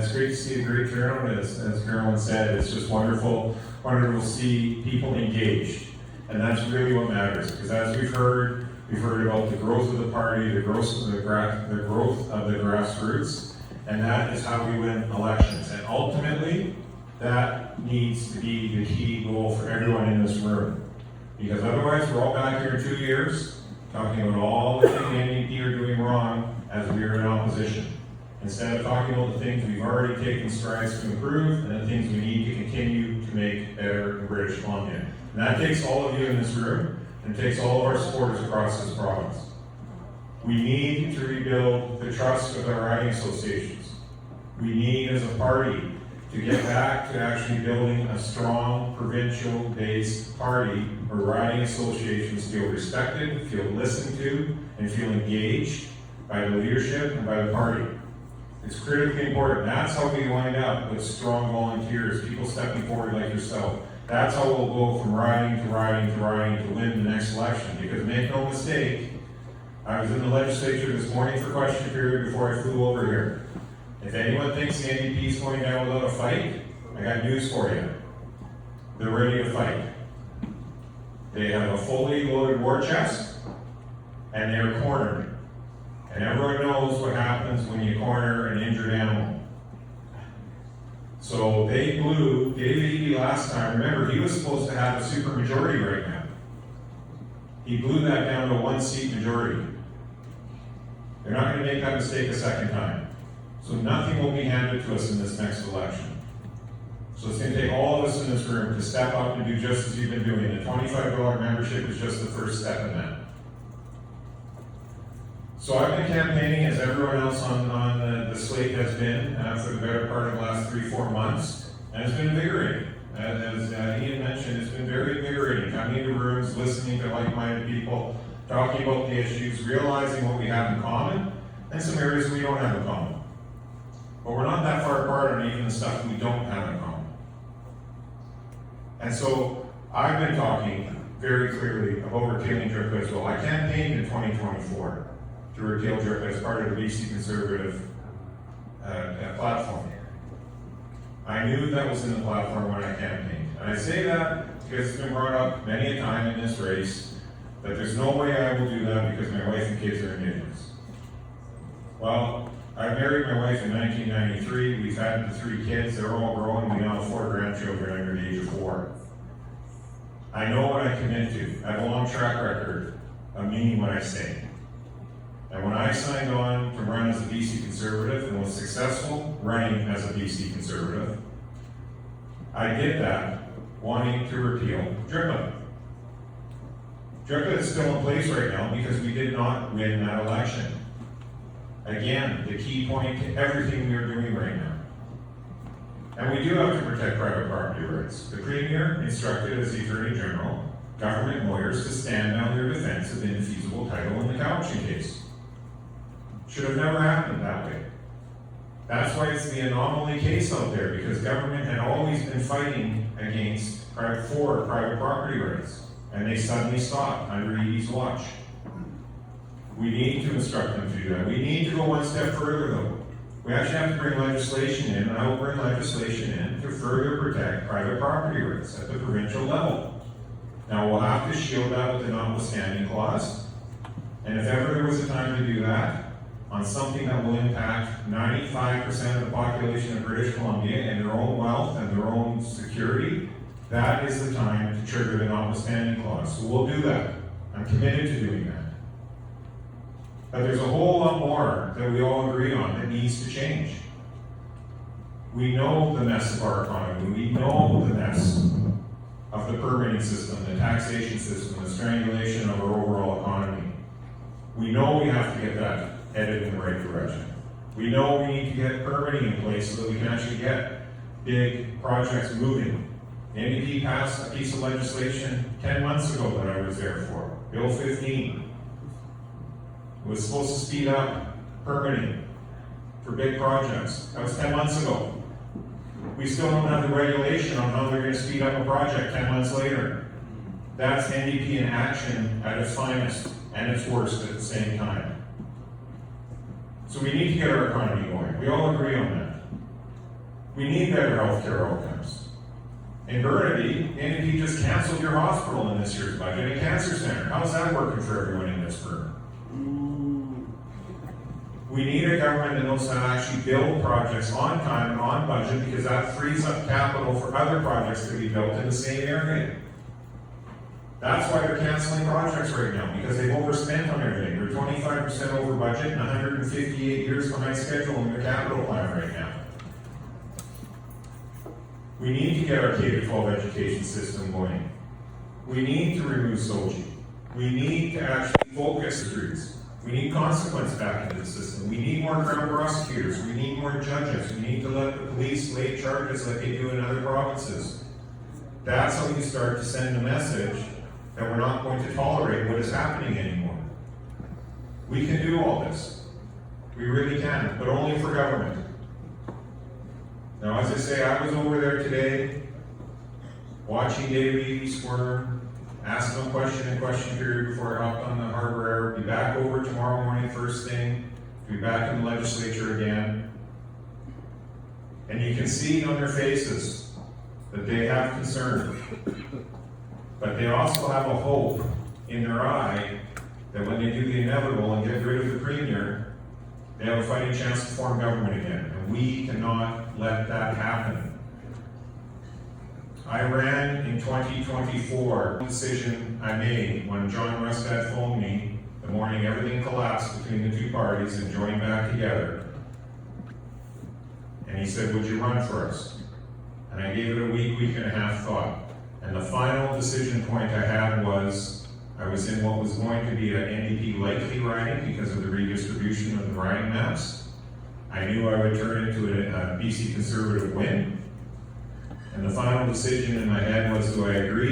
It's great to see a great turnout, as Carolyn said. It's just wonderful to see people engaged. And that's really what matters, because as we've heard about the growth of the party, the growth of the grassroots, and that is how we win elections. And ultimately, that needs to be the key goal for everyone in this room. Because otherwise, we're all back here in 2 years, talking about all the things the NDP are doing wrong as we are in opposition. Instead of talking about the things we've already taken strides to improve and the things we need to continue to make better in British Columbia. And that takes all of you in this room, and takes all of our supporters across this province. We need to rebuild the trust with our riding associations. We need, as a party, to get back to actually building a strong provincial-based party where riding associations feel respected, feel listened to, and feel engaged by the leadership and by the party. It's critically important. That's how we wind up with strong volunteers, people stepping forward like yourself. That's how we'll go from riding to riding to riding to win the next election. Because make no mistake, I was in the legislature this morning for question period before I flew over here. If anyone thinks the NDP is going down without a fight, I got news for you. They're ready to fight. They have a fully loaded war chest, and they're cornered. And everyone knows what happens when you corner an injured animal. So they blew David Eby last time. Remember, he was supposed to have a supermajority right now. He blew that down to a 1-seat majority. They're not going to make that mistake a second time. So nothing will be handed to us in this next election. So it's going to take all of us in this room to step up and do just as you've been doing. The $25 membership is just the first step in that. So I've been campaigning, as everyone else on the slate has been, for the better part of the last 3-4 months, and it's been invigorating. As Ian mentioned, it's been very invigorating, coming into rooms, listening to like-minded people, talking about the issues, realizing what we have in common, and some areas we don't have in common. But we're not that far apart on even the stuff we don't have in common. And so I've been talking very clearly about repealing drip as well. I campaigned in 2024 to repeal drip as part of the BC Conservative platform. I knew that was in the platform when I campaigned. And I say that because it's been brought up many a time in this race that there's no way I will do that because my wife and kids are Indigenous. Well, I married my wife in 1993. We've had the 3 kids. They're all grown. We now have 4 grandchildren under the age of 4. I know what I commit to. I have a long track record of meaning what I say. And when I signed on to run as a BC Conservative and was successful running as a BC Conservative, I did that wanting to repeal DRIPA. DRIPA is still in place right now because we did not win that election. Again, the key point to everything we are doing right now. And we do have to protect private property rights. The Premier instructed, as the Attorney General, government lawyers to stand on their defense of indefeasible title in the Cowichan case. Should have never happened that way. That's why it's the anomaly case out there, because government had always been fighting for private property rights, and they suddenly stopped under Eby's watch. We need to instruct them to do that. We need to go one step further, though. We actually have to bring legislation in, and I will bring legislation in to further protect private property rights at the provincial level. Now, we'll have to shield that with the notwithstanding clause, and if ever there was a time to do that, on something that will impact 95% of the population of British Columbia and their own wealth and their own security, that is the time to trigger the notwithstanding clause. So we'll do that. I'm committed to doing that. But there's a whole lot more that we all agree on that needs to change. We know the mess of our economy. We know the mess of the permitting system, the taxation system, the strangulation of our overall economy. We know we have to get that headed in the right direction. We know we need to get permitting in place so that we can actually get big projects moving. The NDP passed a piece of legislation 10 months ago that I was there for, Bill 15. It was supposed to speed up permitting for big projects. That was 10 months ago. We still don't have the regulation on how they're going to speed up a project 10 months later. That's NDP in action at its finest and its worst at the same time. So we need to get our economy going. We all agree on that. We need better healthcare outcomes. In Burnaby, NDP just canceled your hospital in this year's budget, a cancer center. How's that working for everyone in this room? We need a government that knows how to actually build projects on time and on budget, because that frees up capital for other projects to be built in the same area. That's why they're canceling projects right now, because they've overspent on everything. They're 25% over budget and 158 years behind schedule in their capital plan right now. We need to get our K-12 education system going. We need to remove SOGI. We need to actually focus the streets. We need consequence back into the system. We need more crown prosecutors. We need more judges. We need to let the police lay charges like they do in other provinces. That's how you start to send a message that we're not going to tolerate what is happening anymore. We can do all this. We really can, but only for government. Now, as I say, I was over there today, watching David Eby squirm, asking him question and question period before I hopped on the Harbour Air. Be back over tomorrow morning, first thing. Be back in the legislature again. And you can see on their faces that they have concern. But they also have a hope in their eye that when they do the inevitable and get rid of the premier, they have a fighting chance to form government again. And we cannot let that happen. I ran in 2024, the decision I made when John Rustad phoned me the morning everything collapsed between the two parties and joined back together. And he said, would you run for us? And I gave it a week and a half thought. And the final decision point I had was, I was in what was going to be an NDP likely riding because of the redistribution of the riding maps. I knew I would turn into a BC Conservative win. And the final decision in my head was, do I agree